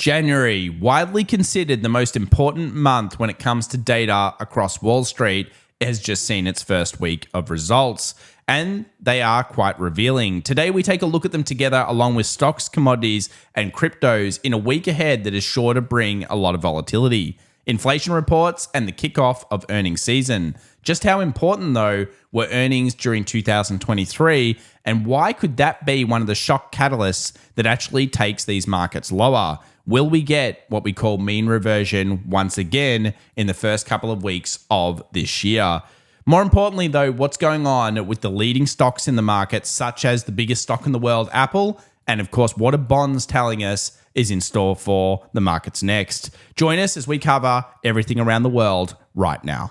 January, widely considered the most important month when it comes to data across Wall Street, has just seen its first week of results, and they are quite revealing. Today, we take a look at them together along with stocks, commodities, and cryptos in a week ahead that is sure to bring a lot of volatility. Inflation reports and the kickoff of earnings season. Just how important, though, were earnings during 2023, and why could that be one of the shock catalysts that actually takes these markets lower? Will we get what we call mean reversion once again in the first couple of weeks of this year? More importantly, though, what's going on with the leading stocks in the market, such as the biggest stock in the world, Apple, and of course, what are bonds telling us is in store for the markets next? Join us as we cover everything around the world right now.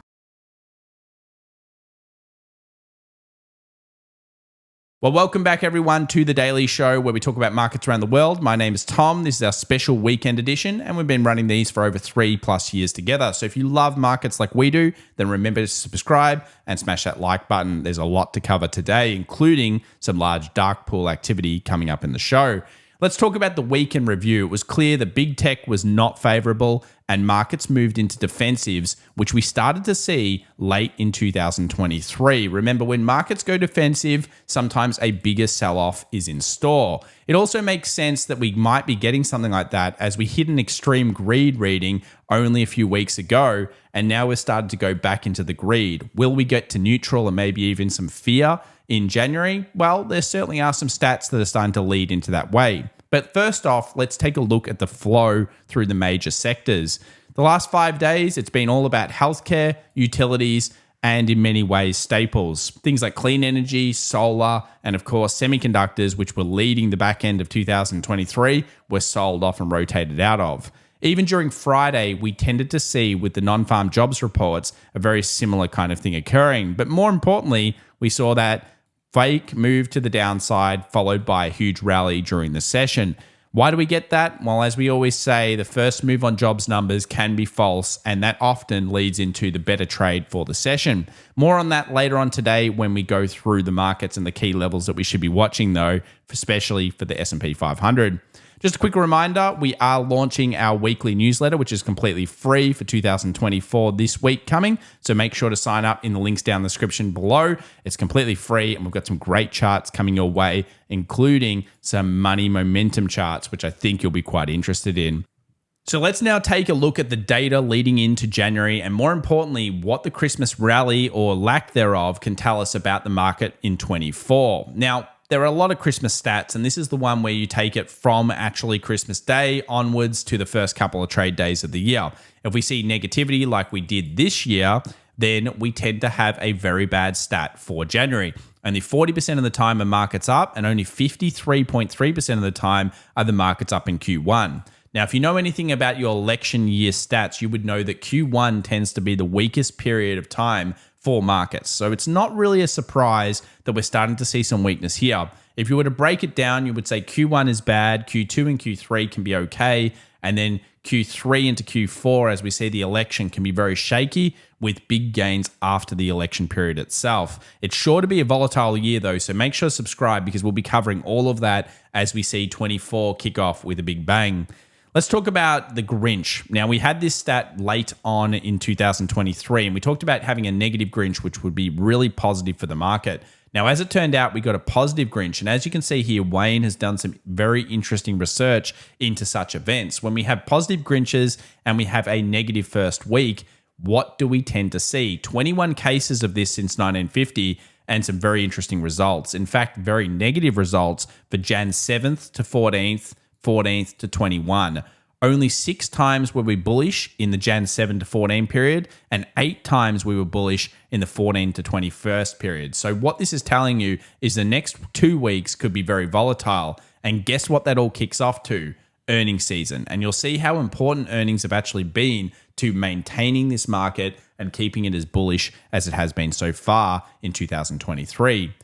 Well, welcome back, everyone, to The Daily Show, where we talk about markets around the world. My name is Tom. This is our special weekend edition, and we've been running these for over 3+ years together. So if you love markets like we do, then remember to subscribe and smash that like button. There's a lot to cover today, including some large dark pool activity coming up in the show. Let's talk about the week in review. It was clear that big tech was not favorable and markets moved into defensives, which we started to see late in 2023. Remember, when markets go defensive, sometimes a bigger sell-off is in store. It also makes sense that we might be getting something like that as we hit an extreme greed reading only a few weeks ago, and now we're starting to go back into the greed. Will we get to neutral and maybe even some fear in January? Well, there certainly are some stats that are starting to lead into that way. But first off, let's take a look at the flow through the major sectors. The last 5 days, it's been all about healthcare, utilities, and in many ways, staples. Things like clean energy, solar, and of course, semiconductors, which were leading the back end of 2023, were sold off and rotated out of. Even during Friday, we tended to see with the non-farm jobs reports a very similar kind of thing occurring. But more importantly, we saw that fake move to the downside, followed by a huge rally during the session. Why do we get that? Well, as we always say, the first move on jobs numbers can be false, and that often leads into the better trade for the session. More on that later on today when we go through the markets and the key levels that we should be watching, though, especially for the S&P 500. Just a quick reminder, we are launching our weekly newsletter, which is completely free for 2024 this week coming. So make sure to sign up in the links down in the description below. It's completely free, and we've got some great charts coming your way, including some money momentum charts, which I think you'll be quite interested in. So let's now take a look at the data leading into January, and more importantly, what the Christmas rally or lack thereof can tell us about the market in 24. Now, there are a lot of Christmas stats, and this is the one where you take it from actually Christmas Day onwards to the first couple of trade days of the year. If we see negativity like we did this year, then we tend to have a very bad stat for January. Only 40% of the time are markets up, and only 53.3% of the time are the markets up in Q1. Now, if you know anything about your election year stats, you would know that Q1 tends to be the weakest period of time for markets. So it's not really a surprise that we're starting to see some weakness here. If you were to break it down, you would say Q1 is bad, Q2 and Q3 can be okay, and then Q3 into Q4, as we see the election, can be very shaky with big gains after the election period itself. It's sure to be a volatile year though, so make sure to subscribe because we'll be covering all of that as we see 24 kick off with a big bang. Let's talk about the Grinch. Now, we had this stat late on in 2023, and we talked about having a negative Grinch, which would be really positive for the market. Now, as it turned out, we got a positive Grinch, and as you can see here, Wayne has done some very interesting research into such events. When we have positive Grinches and we have a negative first week, what do we tend to see? 21 cases of this since 1950, and some very interesting results. In fact, very negative results for Jan 7th to 14th, 14th to 21. Only 6 times were we bullish in the Jan 7 to 14 period, and 8 times we were bullish in the 14 to 21st period. So what this is telling you is the next 2 weeks could be very volatile. And guess what that all kicks off to? Earnings season. And you'll see how important earnings have actually been to maintaining this market and keeping it as bullish as it has been so far in 2023.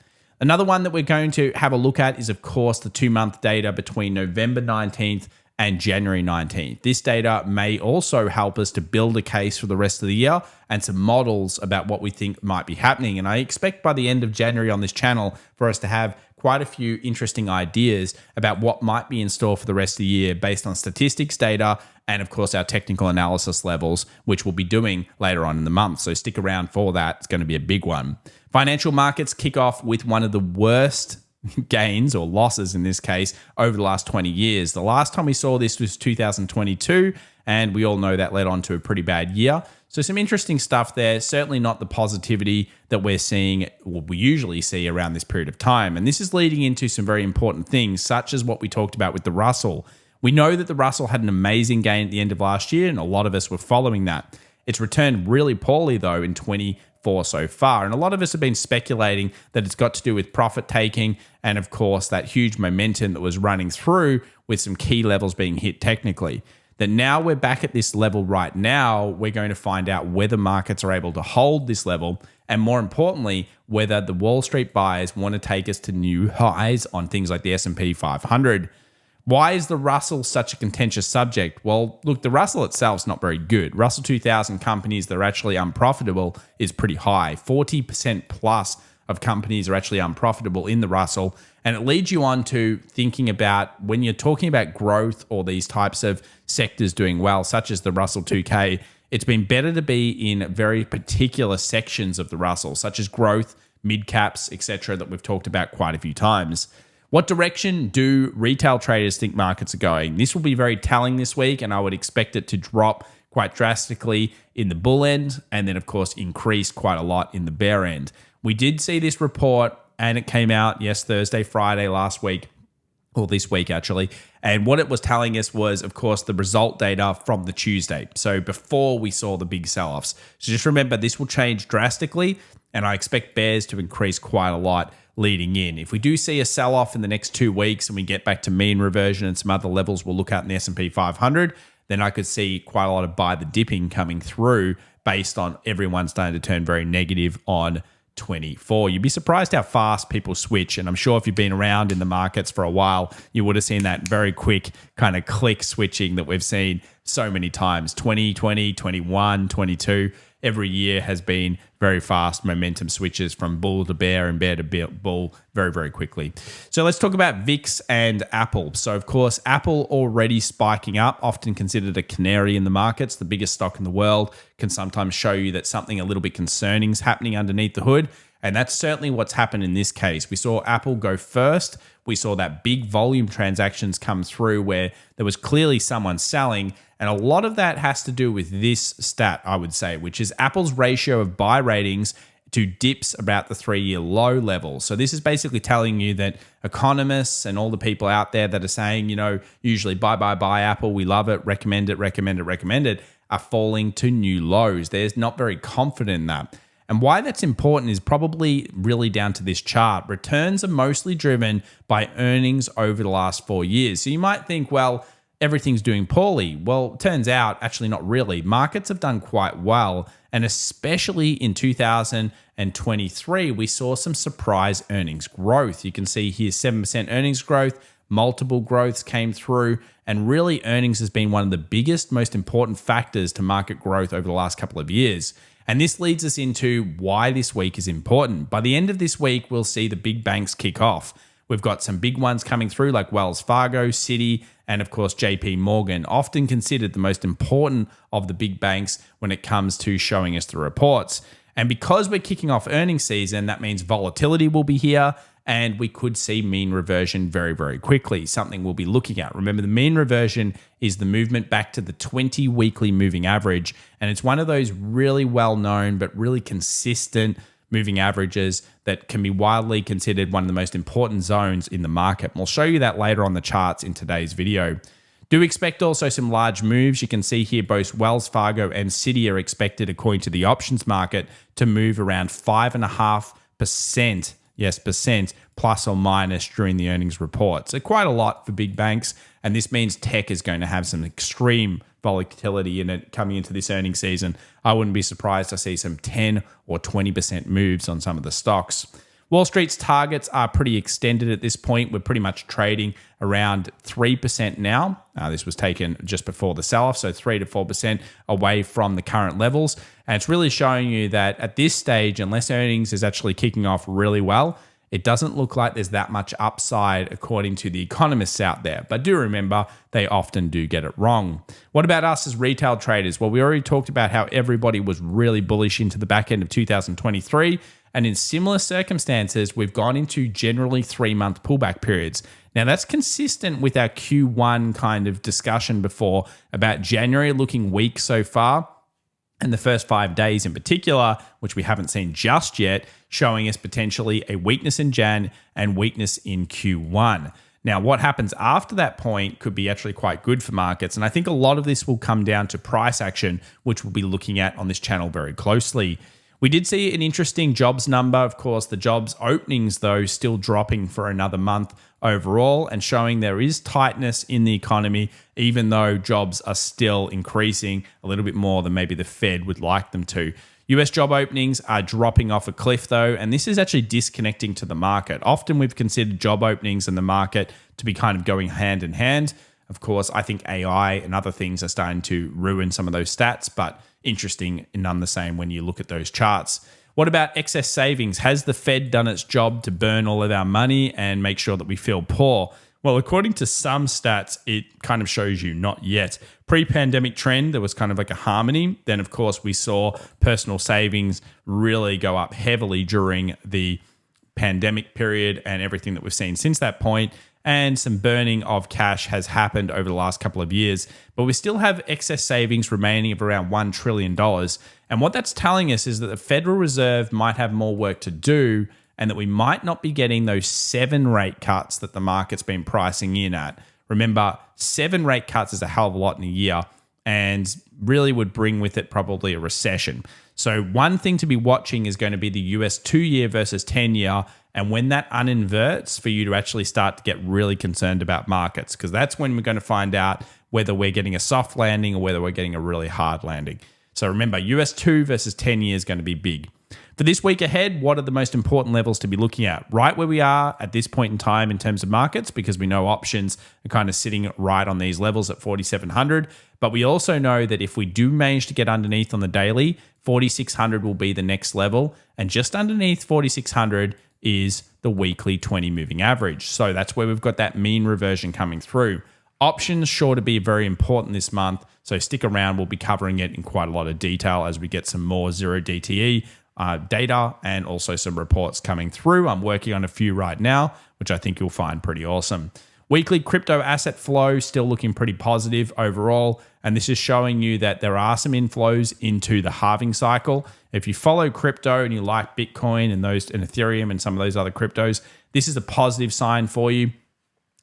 Another one that we're going to have a look at is, of course, the 2-month data between November 19th and January 19th. This data may also help us to build a case for the rest of the year and some models about what we think might be happening. And I expect by the end of January on this channel for us to have quite a few interesting ideas about what might be in store for the rest of the year based on statistics data and, of course, our technical analysis levels, which we'll be doing later on in the month. So stick around for that. It's going to be a big one. Financial markets kick off with one of the worst gains or losses in this case over the last 20 years. The last time we saw this was 2022, and we all know that led on to a pretty bad year. So some interesting stuff there. Certainly not the positivity that we're seeing, or we usually see around this period of time. And this is leading into some very important things, such as what we talked about with the Russell. We know that the Russell had an amazing gain at the end of last year, and a lot of us were following that. It's returned really poorly, though, in 2024 so far. And a lot of us have been speculating that it's got to do with profit taking and, of course, that huge momentum that was running through with some key levels being hit technically. That now we're back at this level right now, we're going to find out whether markets are able to hold this level, and more importantly, whether the Wall Street buyers want to take us to new highs on things like the S&P 500. Why is the Russell such a contentious subject? Well, look, the Russell itself is not very good. Russell 2000 companies that are actually unprofitable is pretty high. 40% plus of companies are actually unprofitable in the Russell. And it leads you on to thinking about when you're talking about growth or these types of sectors doing well, such as the Russell 2K, it's been better to be in very particular sections of the Russell, such as growth, mid caps, etc., that we've talked about quite a few times. What direction do retail traders think markets are going? This will be very telling this week, and I would expect it to drop quite drastically in the bull end and then, of course, increase quite a lot in the bear end. We did see this report, and it came out, Thursday, Friday last week, or this week actually. And what it was telling us was, of course, the result data from the Tuesday. So before we saw the big sell-offs. So just remember, this will change drastically, and I expect bears to increase quite a lot leading in. If we do see a sell-off in the next 2 weeks and we get back to mean reversion and some other levels we'll look at in the S&P 500, then I could see quite a lot of buy the dipping coming through based on everyone starting to turn very negative on 24. You'd be surprised how fast people switch. And I'm sure if you've been around in the markets for a while, you would have seen that very quick kind of click switching that we've seen so many times. 2020, 21, 22. Every year has been very fast momentum switches from bull to bear and bear to bull very, very quickly. So let's talk about VIX and Apple. So, of course, Apple already spiking up, often considered a canary in the markets. The biggest stock in the world can sometimes show you that something a little bit concerning is happening underneath the hood. And that's certainly what's happened in this case. We saw Apple go first. We saw that big volume transactions come through where there was clearly someone selling. And a lot of that has to do with this stat, I would say, which is Apple's ratio of buy ratings to dips about the 3-year low level. So this is basically telling you that economists and all the people out there that are saying, usually buy Apple, we love it, recommend it, are falling to new lows. They're not very confident in that. And why that's important is probably really down to this chart. Returns are mostly driven by earnings over the last 4 years. So you might think, well, everything's doing poorly. Well, it turns out actually not really. Markets have done quite well. And especially in 2023, we saw some surprise earnings growth. You can see here 7% earnings growth, multiple growths came through. And really earnings has been one of the biggest, most important factors to market growth over the last couple of years. And this leads us into why this week is important. By the end of this week, we'll see the big banks kick off. We've got some big ones coming through like Wells Fargo, Citi, and of course JP Morgan, often considered the most important of the big banks when it comes to showing us the reports. And because we're kicking off earnings season, that means volatility will be here and we could see mean reversion very, very quickly, something we'll be looking at. Remember, the mean reversion is the movement back to the 20-weekly moving average, and it's one of those really well-known but really consistent moving averages that can be widely considered one of the most important zones in the market. And we'll show you that later on the charts in today's video. Do expect also some large moves. You can see here both Wells Fargo and Citi are expected, according to the options market, to move around 5.5%. Yes, percent plus or minus during the earnings report. So quite a lot for big banks. And this means tech is going to have some extreme volatility in it coming into this earnings season. I wouldn't be surprised to see some 10 or 20% moves on some of the stocks. Wall Street's targets are pretty extended at this point. We're pretty much trading around 3% now. This was taken just before the sell-off, so 3 to 4% away from the current levels. And it's really showing you that at this stage, unless earnings is actually kicking off really well, it doesn't look like there's that much upside according to the economists out there. But do remember, they often do get it wrong. What about us as retail traders? Well, we already talked about how everybody was really bullish into the back end of 2023. And in similar circumstances, we've gone into generally 3-month pullback periods. Now, that's consistent with our Q1 kind of discussion before about January looking weak so far. And the first 5 days in particular, which we haven't seen just yet, showing us potentially a weakness in Jan and weakness in Q1. Now, what happens after that point could be actually quite good for markets. And I think a lot of this will come down to price action, which we'll be looking at on this channel very closely. We did see an interesting jobs number. Of course, the jobs openings, though, still dropping for another month overall and showing there is tightness in the economy, even though jobs are still increasing a little bit more than maybe the Fed would like them to. US job openings are dropping off a cliff, though, and this is actually disconnecting to the market. Often we've considered job openings and the market to be kind of going hand in hand. Of course, I think AI and other things are starting to ruin some of those stats, but interesting and none the same when you look at those charts. What about excess savings? Has the Fed done its job to burn all of our money and make sure that we feel poor? Well, according to some stats, it kind of shows you not yet. Pre-pandemic trend, there was kind of like a harmony. Then, of course, we saw personal savings really go up heavily during the pandemic period and everything that we've seen since that point. And some burning of cash has happened over the last couple of years. But we still have excess savings remaining of around $1 trillion. And what that's telling us is that the Federal Reserve might have more work to do and that we might not be getting those 7 rate cuts that the market's been pricing in at. Remember, 7 rate cuts is a hell of a lot in a year and really would bring with it probably a recession. So one thing to be watching is going to be the US 2-year versus 10-year. And when that uninverts, for you to actually start to get really concerned about markets, because that's when we're going to find out whether we're getting a soft landing or whether we're getting a really hard landing. So remember, US 2 versus 10 years is going to be big. For this week ahead, what are the most important levels to be looking at? Right where we are at this point in time in terms of markets, because we know options are kind of sitting right on these levels at 4,700. But we also know that if we do manage to get underneath on the daily, 4,600 will be the next level. And just underneath 4,600 is the weekly 20 moving average. So that's where we've got that mean reversion coming through. Options sure to be very important this month. So stick around. We'll be covering it in quite a lot of detail as we get some more 0DTE data and also some reports coming through. I'm working on a few right now, which I think you'll find pretty awesome. Weekly crypto asset flow still looking pretty positive overall. And this is showing you that there are some inflows into the halving cycle. If you follow crypto and you like Bitcoin and Ethereum and some of those other cryptos, this is a positive sign for you.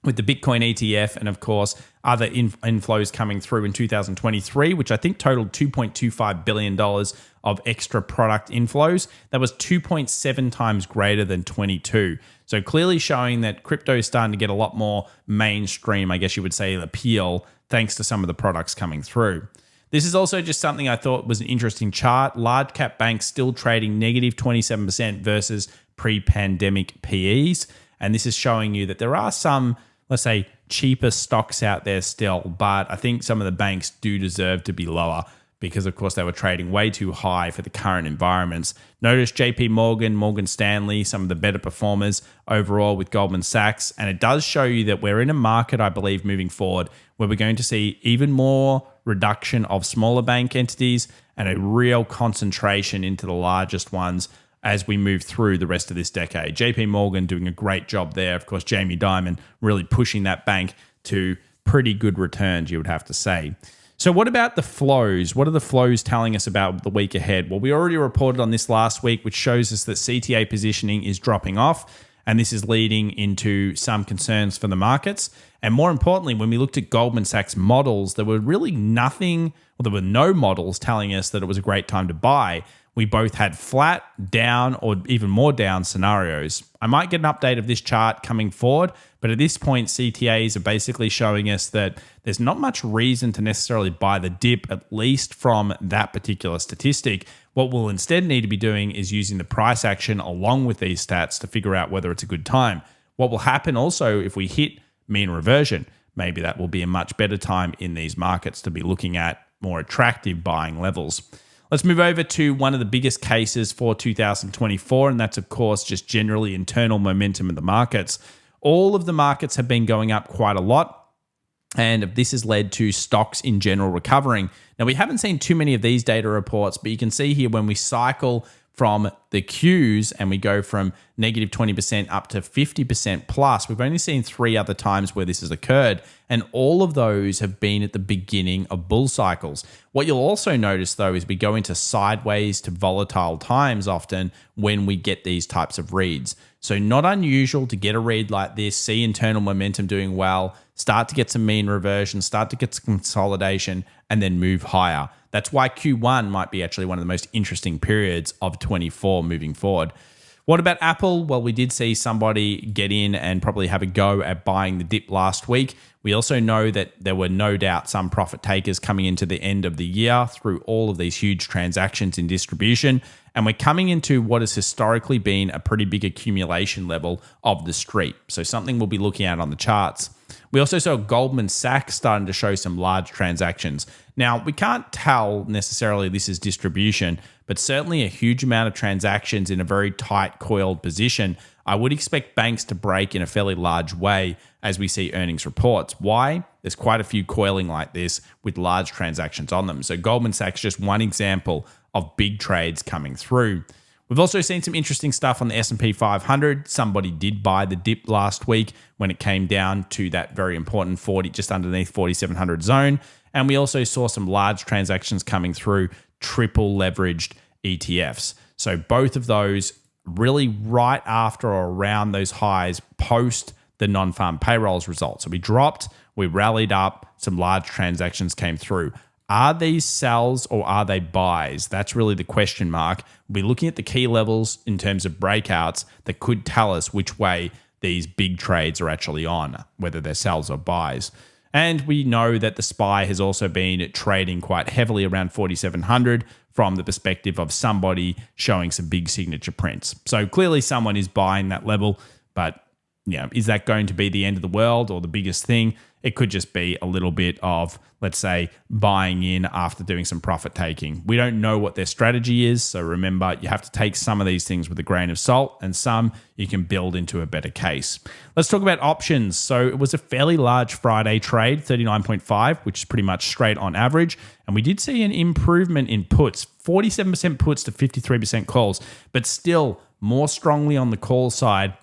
With the Bitcoin ETF and, of course, other inflows coming through in 2023, which I think totaled $2.25 billion of extra product inflows. That was 2.7 times greater than 22. So clearly showing that crypto is starting to get a lot more mainstream, I guess you would say, appeal, thanks to some of the products coming through. This is also just something I thought was an interesting chart. Large cap banks still trading negative 27% versus pre-pandemic PEs. And this is showing you that there are some, let's say, cheaper stocks out there still, but I think some of the banks do deserve to be lower because, of course, they were trading way too high for the current environments. Notice JP Morgan, Morgan Stanley, some of the better performers overall with Goldman Sachs. And it does show you that we're in a market, I believe, moving forward, where we're going to see even more reduction of smaller bank entities and a real concentration into the largest ones as we move through the rest of this decade. JP Morgan doing a great job there. Of course, Jamie Dimon really pushing that bank to pretty good returns, you would have to say. So what about the flows? What are the flows telling us about the week ahead? Well, we already reported on this last week, which shows us that CTA positioning is dropping off, and this is leading into some concerns for the markets. And more importantly, when we looked at Goldman Sachs models, there were really there were no models telling us that it was a great time to buy. We both had flat, down, or even more down scenarios. I might get an update of this chart coming forward, but at this point, CTAs are basically showing us that there's not much reason to necessarily buy the dip, at least from that particular statistic. What we'll instead need to be doing is using the price action along with these stats to figure out whether it's a good time. What will happen also if we hit mean reversion? Maybe that will be a much better time in these markets to be looking at more attractive buying levels. Let's move over to one of the biggest cases for 2024, and that's, of course, just generally internal momentum in the markets. All of the markets have been going up quite a lot, and this has led to stocks in general recovering. Now, we haven't seen too many of these data reports, but you can see here when we cycle from the Qs and we go from negative 20% up to 50% plus, we've only seen 3 other times where this has occurred. And all of those have been at the beginning of bull cycles. What you'll also notice, though, is we go into sideways to volatile times often when we get these types of reads. So not unusual to get a read like this, see internal momentum doing well, start to get some mean reversion, start to get some consolidation, and then move higher. That's why Q1 might be actually one of the most interesting periods of 24 moving forward. What about Apple? Well, we did see somebody get in and probably have a go at buying the dip last week. We also know that there were no doubt some profit takers coming into the end of the year through all of these huge transactions in distribution. And we're coming into what has historically been a pretty big accumulation level of the street. So something we'll be looking at on the charts. We also saw Goldman Sachs starting to show some large transactions. Now, we can't tell necessarily this is distribution, but certainly a huge amount of transactions in a very tight coiled position. I would expect banks to break in a fairly large way as we see earnings reports. Why? There's quite a few coiling like this with large transactions on them. So Goldman Sachs, just one example of big trades coming through. We've also seen some interesting stuff on the S&P 500. Somebody did buy the dip last week when it came down to that very important 40, just underneath 4,700 zone. And we also saw some large transactions coming through triple leveraged ETFs. So both of those really right after or around those highs post the non-farm payrolls results. So we dropped, we rallied up, some large transactions came through. Are these sells or are they buys? That's really the question mark. We're looking at the key levels in terms of breakouts that could tell us which way these big trades are actually on, whether they're sells or buys. And we know that the SPY has also been trading quite heavily around 4,700 from the perspective of somebody showing some big signature prints. So clearly someone is buying that level, but is that going to be the end of the world or the biggest thing? It could just be a little bit of, let's say, buying in after doing some profit taking. We don't know what their strategy is. So remember, you have to take some of these things with a grain of salt and some you can build into a better case. Let's talk about options. So it was a fairly large Friday trade, 39.5, which is pretty much straight on average. And we did see an improvement in puts, 47% puts to 53% calls, but still more strongly on the call side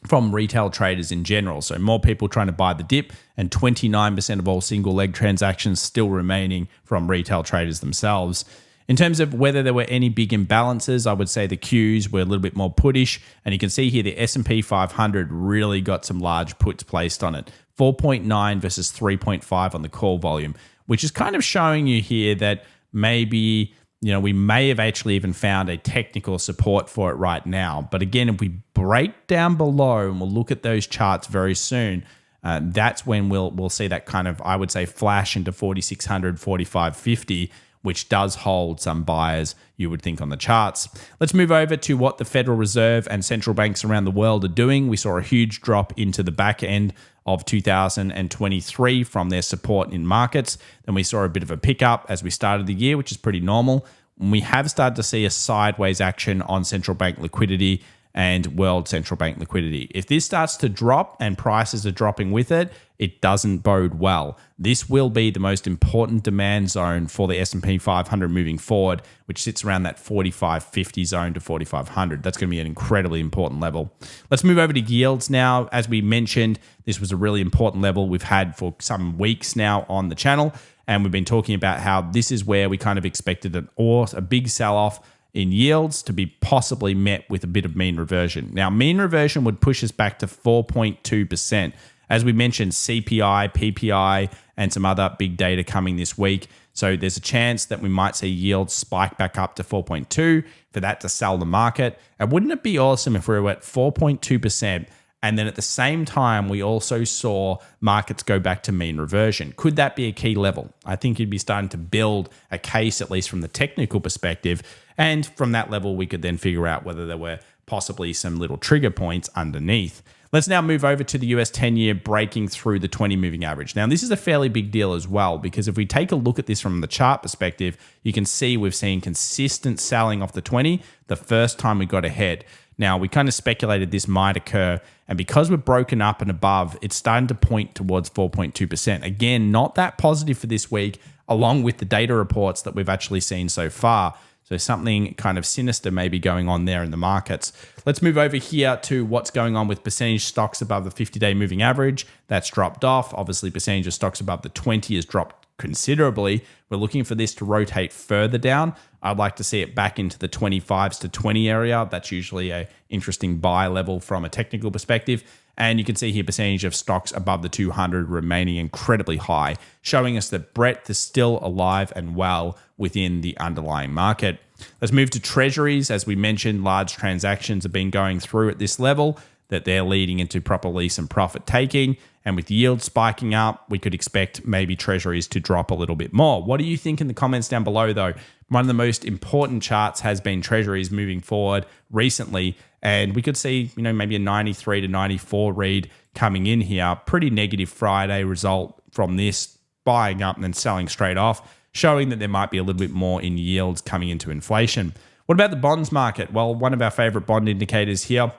from retail traders in general. So more people trying to buy the dip and 29% of all single leg transactions still remaining from retail traders themselves. In terms of whether there were any big imbalances, I would say the Qs were a little bit more puttish. And you can see here the S&P 500 really got some large puts placed on it. 4.9 versus 3.5 on the call volume, which is kind of showing you here that maybe we may have actually even found a technical support for it right now. But again, if we break down below and we'll look at those charts very soon, that's when we'll see that kind of, I would say, flash into 4,600, 4,550, which does hold some buyers, you would think, on the charts. Let's move over to what the Federal Reserve and central banks around the world are doing. We saw a huge drop into the back end of 2023 from their support in markets. Then we saw a bit of a pickup as we started the year, which is pretty normal. We have started to see a sideways action on central bank liquidity and world central bank liquidity. If this starts to drop and prices are dropping with it, it doesn't bode well. This will be the most important demand zone for the S&P 500 moving forward, which sits around that 4,550 zone to 4,500. That's going to be an incredibly important level. Let's move over to yields now. As we mentioned, this was a really important level we've had for some weeks now on the channel, and we've been talking about how this is where we kind of expected a big sell-off in yields to be possibly met with a bit of mean reversion. Now, mean reversion would push us back to 4.2%. As we mentioned, CPI, PPI, and some other big data coming this week. So there's a chance that we might see yields spike back up to 4.2 for that to sell the market. And wouldn't it be awesome if we were at 4.2%? And then at the same time, we also saw markets go back to mean reversion. Could that be a key level? I think you'd be starting to build a case, at least from the technical perspective. And from that level, we could then figure out whether there were possibly some little trigger points underneath. Let's now move over to the US 10-year breaking through the 20 moving average. Now, this is a fairly big deal as well, because if we take a look at this from the chart perspective, you can see we've seen consistent selling off the 20 the first time we got ahead. Now, we kind of speculated this might occur, and because we're broken up and above, it's starting to point towards 4.2%. Again, not that positive for this week, along with the data reports that we've actually seen so far. So something kind of sinister may be going on there in the markets. Let's move over here to what's going on with percentage stocks above the 50-day moving average. That's dropped off. Obviously, percentage of stocks above the 20 has dropped considerably. We're looking for this to rotate further down. I'd like to see it back into the 25s to 20 area. That's usually an interesting buy level from a technical perspective. And you can see here percentage of stocks above the 200 remaining incredibly high, showing us that breadth is still alive and well within the underlying market. Let's move to treasuries. As we mentioned, large transactions have been going through at this level, that they're leading into probably some profit taking. And with yield spiking up, we could expect maybe treasuries to drop a little bit more. What do you think in the comments down below, though? One of the most important charts has been treasuries moving forward recently. And we could see, maybe a 93 to 94 read coming in here. Pretty negative Friday result from this, buying up and then selling straight off, showing that there might be a little bit more in yields coming into inflation. What about the bonds market? Well, one of our favorite bond indicators here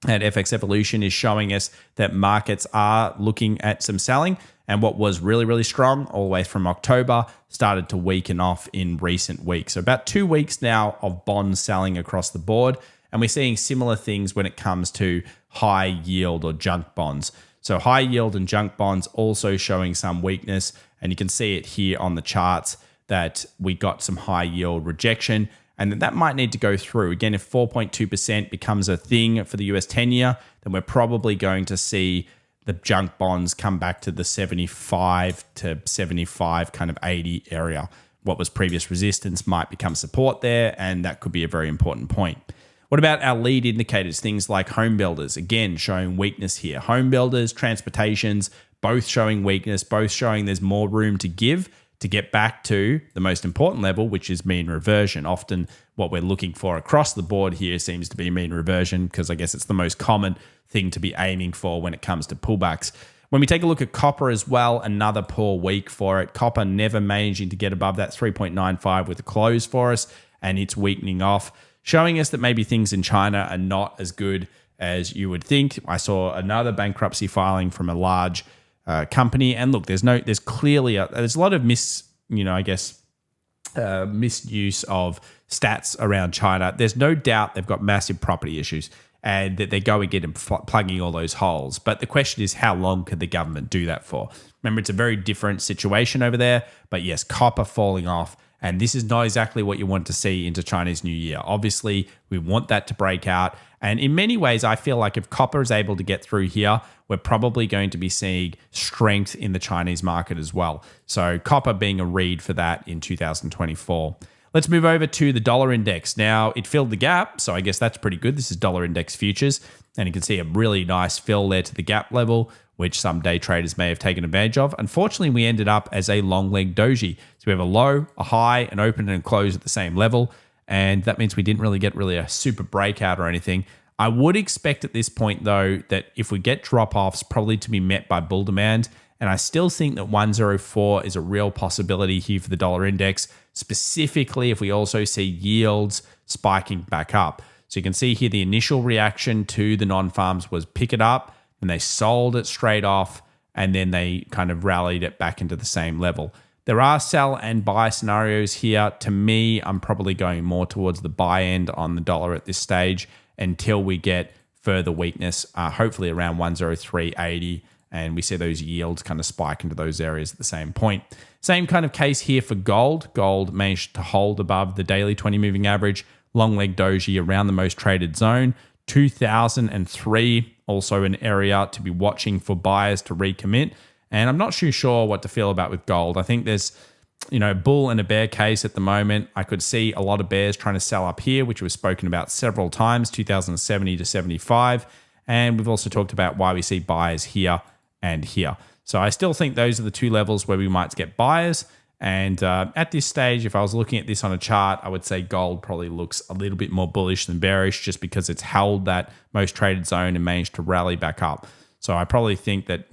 at FX Evolution is showing us that markets are looking at some selling, and what was really, really strong all the way from October started to weaken off in recent weeks. So about 2 weeks now of bond selling across the board, and we're seeing similar things when it comes to high yield or junk bonds. So high yield and junk bonds also showing some weakness, and you can see it here on the charts that we got some high yield rejection, and that might need to go through. Again, if 4.2% becomes a thing for the US 10-year, then we're probably going to see the junk bonds come back to the 75 to 75, kind of 80 area. What was previous resistance might become support there, and that could be a very important point. What about our lead indicators? Things like home builders, again, showing weakness here. Home builders, transportations, both showing weakness, both showing there's more room to give to get back to the most important level, which is mean reversion. Often what we're looking for across the board here seems to be mean reversion, because I guess it's the most common thing to be aiming for when it comes to pullbacks. When we take a look at copper as well, another poor week for it. Copper never managing to get above that 3.95 with a close for us, and it's weakening off, showing us that maybe things in China are not as good as you would think. I saw another bankruptcy filing from a large company, and look, there's clearly there's a lot of misuse of stats around China. There's no doubt they've got massive property issues, and that they're going in and plugging all those holes. But the question is, how long could the government do that for? Remember, it's a very different situation over there. But yes, copper falling off. And this is not exactly what you want to see into Chinese New Year. Obviously, we want that to break out. And in many ways, I feel like if copper is able to get through here, we're probably going to be seeing strength in the Chinese market as well. So copper being a read for that in 2024. Let's move over to the dollar index. Now, it filled the gap, so I guess that's pretty good. This is dollar index futures, and you can see a really nice fill there to the gap level, which some day traders may have taken advantage of. Unfortunately, we ended up as a long leg doji. So we have a low, a high, an open, and a close at the same level, and that means we didn't really get a super breakout or anything. I would expect at this point, though, that if we get drop-offs, probably to be met by bull demand. And I still think that 104 is a real possibility here for the dollar index, specifically if we also see yields spiking back up. So you can see here the initial reaction to the non-farms was pick it up, and they sold it straight off, and then they kind of rallied it back into the same level. There are sell and buy scenarios here. To me, I'm probably going more towards the buy end on the dollar at this stage until we get further weakness, hopefully around 103.80, and we see those yields kind of spike into those areas at the same point. Same kind of case here for gold. Gold managed to hold above the daily 20 moving average. Long leg doji around the most traded zone. 2003, also an area to be watching for buyers to recommit. And I'm not too sure what to feel about with gold. I think there's a bull and a bear case at the moment. I could see a lot of bears trying to sell up here, which was spoken about several times, 2070 to 75. And we've also talked about why we see buyers here and here. So I still think those are the two levels where we might get buyers. And at this stage, if I was looking at this on a chart, I would say gold probably looks a little bit more bullish than bearish just because it's held that most traded zone and managed to rally back up. So I probably think that,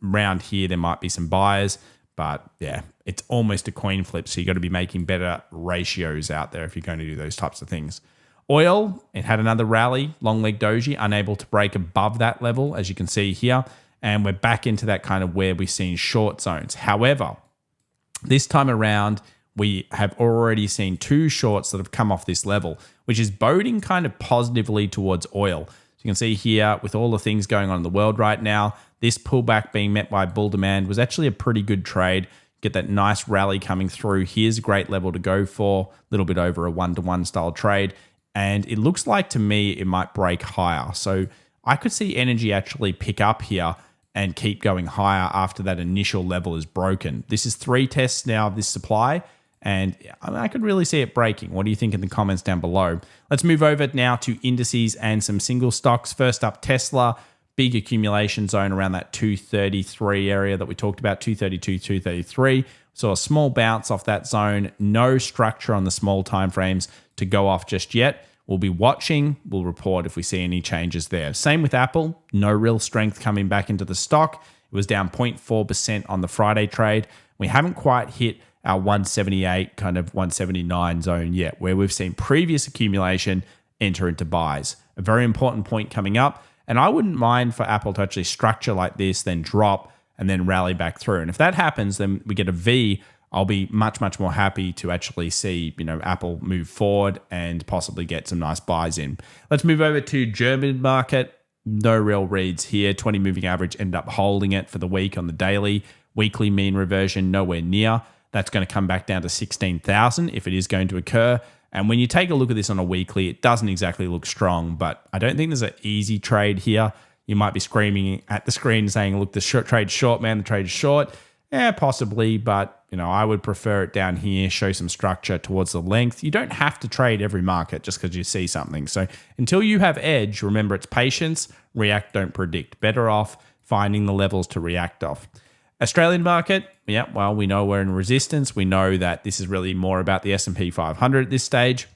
around here there might be some buyers, but yeah, it's almost a coin flip. So you got to be making better ratios out there if you're going to do those types of things. Oil, it had another rally, long leg doji, unable to break above that level, as you can see here. And we're back into that kind of where we've seen short zones. However, this time around, we have already seen two shorts that have come off this level, which is boding kind of positively towards oil. So you can see here with all the things going on in the world right now, this pullback being met by bull demand was actually a pretty good trade. Get that nice rally coming through. Here's a great level to go for, a little bit over a 1-to-1 style trade. And it looks like to me it might break higher. So I could see energy actually pick up here and keep going higher after that initial level is broken. This is 3 tests now of this supply, and I could really see it breaking. What do you think in the comments down below? Let's move over now to indices and some single stocks. First up, Tesla, big accumulation zone around that 233 area that we talked about, 232, 233. So a small bounce off that zone, no structure on the small timeframes to go off just yet. We'll be watching. We'll report if we see any changes there. Same with Apple. No real strength coming back into the stock. It was down 0.4% on the Friday trade. We haven't quite hit our 178, kind of 179 zone yet, where we've seen previous accumulation enter into buys. A very important point coming up. And I wouldn't mind for Apple to actually structure like this, then drop, and then rally back through. And if that happens, then we get a V. I'll be much, much more happy to actually see, Apple move forward and possibly get some nice buys in. Let's move over to German market. No real reads here. 20 moving average ended up holding it for the week on the daily. Weekly mean reversion nowhere near. That's going to come back down to 16,000 if it is going to occur. And when you take a look at this on a weekly, it doesn't exactly look strong, but I don't think there's an easy trade here. You might be screaming at the screen saying, look, the trade's short, man, the trade's short. Yeah, possibly, but I would prefer it down here, show some structure towards the length. You don't have to trade every market just because you see something. So until you have edge, remember it's patience, react, don't predict. Better off finding the levels to react off. Australian market, yeah, well, we know we're in resistance. We know that this is really more about the S&P 500 at this stage.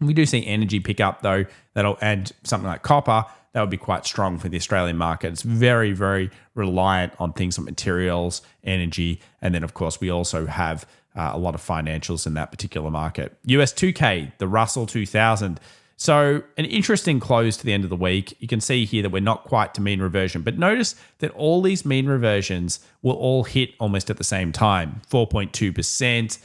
We do see energy pick up though. That'll add something like copper. That would be quite strong for the Australian market. It's very, very reliant on things like materials, energy, and then of course we also have a lot of financials in that particular market. US 2K, the Russell 2000. So an interesting close to the end of the week. You can see here that we're not quite to mean reversion, but notice that all these mean reversions will all hit almost at the same time, 4.2%.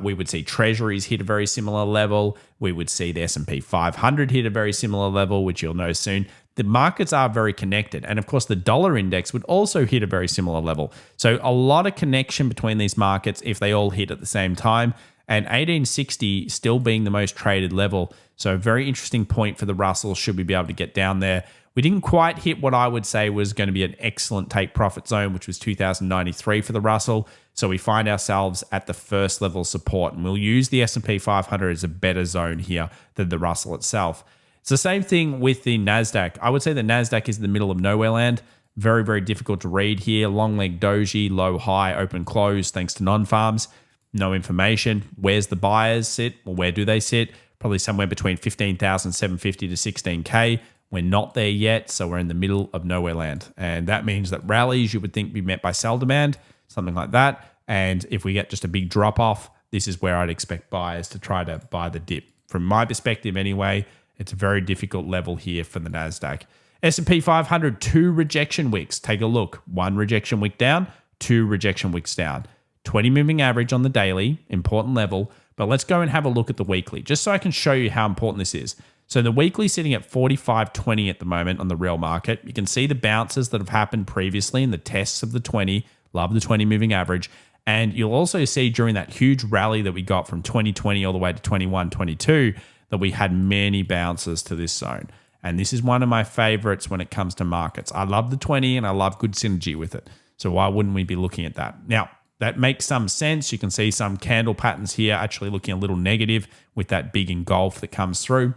We would see treasuries hit a very similar level. We would see the S&P 500 hit a very similar level, which you'll know soon. The markets are very connected. And of course, the dollar index would also hit a very similar level. So a lot of connection between these markets if they all hit at the same time. And 1860 still being the most traded level. So a very interesting point for the Russell should we be able to get down there. We didn't quite hit what I would say was going to be an excellent take profit zone, which was 2093 for the Russell. So we find ourselves at the first level support, and we'll use the S&P 500 as a better zone here than the Russell itself. It's the same thing with the NASDAQ. I would say the NASDAQ is in the middle of nowhere land. Very, very difficult to read here. Long leg doji, low, high, open, close, thanks to non-farms. No information. Where's the buyers sit? Or where do they sit? Probably somewhere between 15,750 to 16K. We're not there yet, so we're in the middle of nowhere land. And that means that rallies you would think be met by sell demand, something like that. And if we get just a big drop off, this is where I'd expect buyers to try to buy the dip. From my perspective anyway, it's a very difficult level here for the NASDAQ. S&P 500, 2 rejection wicks. Take a look. 1 rejection wick down, 2 rejection wicks down. 20 moving average on the daily, important level. But let's go and have a look at the weekly, just so I can show you how important this is. So the weekly sitting at 45.20 at the moment on the real market. You can see the bounces that have happened previously in the tests of the 20. Love the 20 moving average. And you'll also see during that huge rally that we got from 2020 all the way to 21, 22, that we had many bounces to this zone. And this is one of my favorites when it comes to markets. I love the 20 and I love good synergy with it. So why wouldn't we be looking at that? Now, that makes some sense. You can see some candle patterns here actually looking a little negative with that big engulf that comes through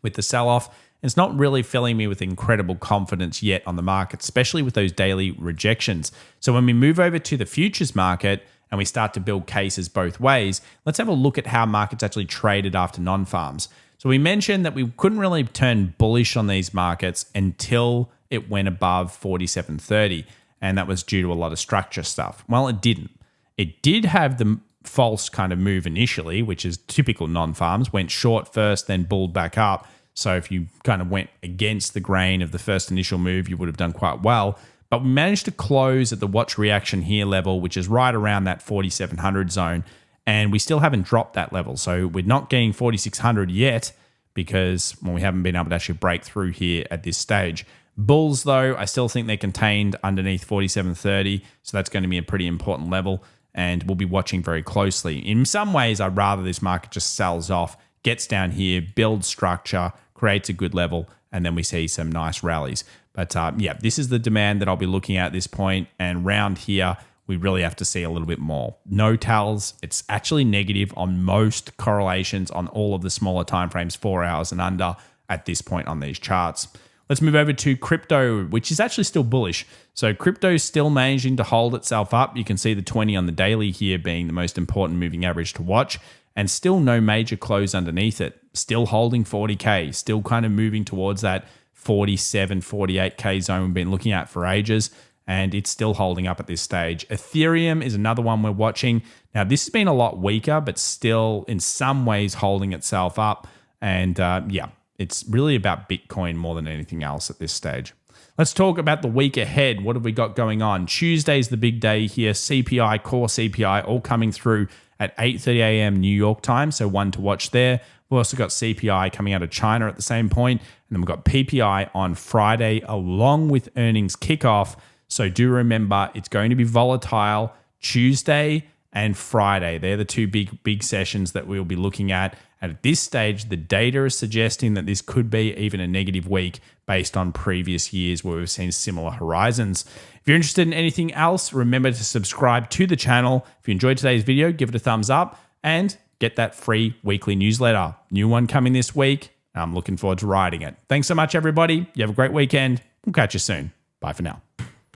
with the sell-off. It's not really filling me with incredible confidence yet on the market, especially with those daily rejections. So when we move over to the futures market and we start to build cases both ways, let's have a look at how markets actually traded after non-farms. So we mentioned that we couldn't really turn bullish on these markets until it went above 47.30, and that was due to a lot of structure stuff. Well, it didn't. It did have the false kind of move initially, which is typical non-farms, went short first, then bulled back up. So if you kind of went against the grain of the first initial move, you would have done quite well. But we managed to close at the watch reaction here level, which is right around that 4,700 zone. And we still haven't dropped that level. So we're not getting 4,600 yet because we haven't been able to actually break through here at this stage. Bulls, though, I still think they're contained underneath 47.30. So that's going to be a pretty important level. And we'll be watching very closely. In some ways, I'd rather this market just sells off, gets down here, builds structure, creates a good level, and then we see some nice rallies. But yeah, this is the demand that I'll be looking at this point. And round here, we really have to see a little bit more. No tells. It's actually negative on most correlations on all of the smaller timeframes, 4 hours and under at this point on these charts. Let's move over to crypto, which is actually still bullish. So crypto is still managing to hold itself up. You can see the 20 on the daily here being the most important moving average to watch, and still no major close underneath it. Still holding 40K, still kind of moving towards that 47, 48K zone we've been looking at for ages, and it's still holding up at this stage. Ethereum is another one we're watching. Now, this has been a lot weaker, but still in some ways holding itself up. And yeah, it's really about Bitcoin more than anything else at this stage. Let's talk about the week ahead. What have we got going on? Tuesday's the big day here. CPI, core CPI, all coming through at 8:30 a.m. New York time, so one to watch there. We've also got CPI coming out of China at the same point, and then we've got PPI on Friday along with earnings kickoff. So do remember, it's going to be volatile Tuesday and Friday. They're the two big sessions that we'll be looking at. And at this stage, the data is suggesting that this could be even a negative week based on previous years where we've seen similar horizons. If you're interested in anything else, remember to subscribe to the channel. If you enjoyed today's video, give it a thumbs up and get that free weekly newsletter. New one coming this week. I'm looking forward to writing it. Thanks so much, everybody. You have a great weekend. We'll catch you soon. Bye for now.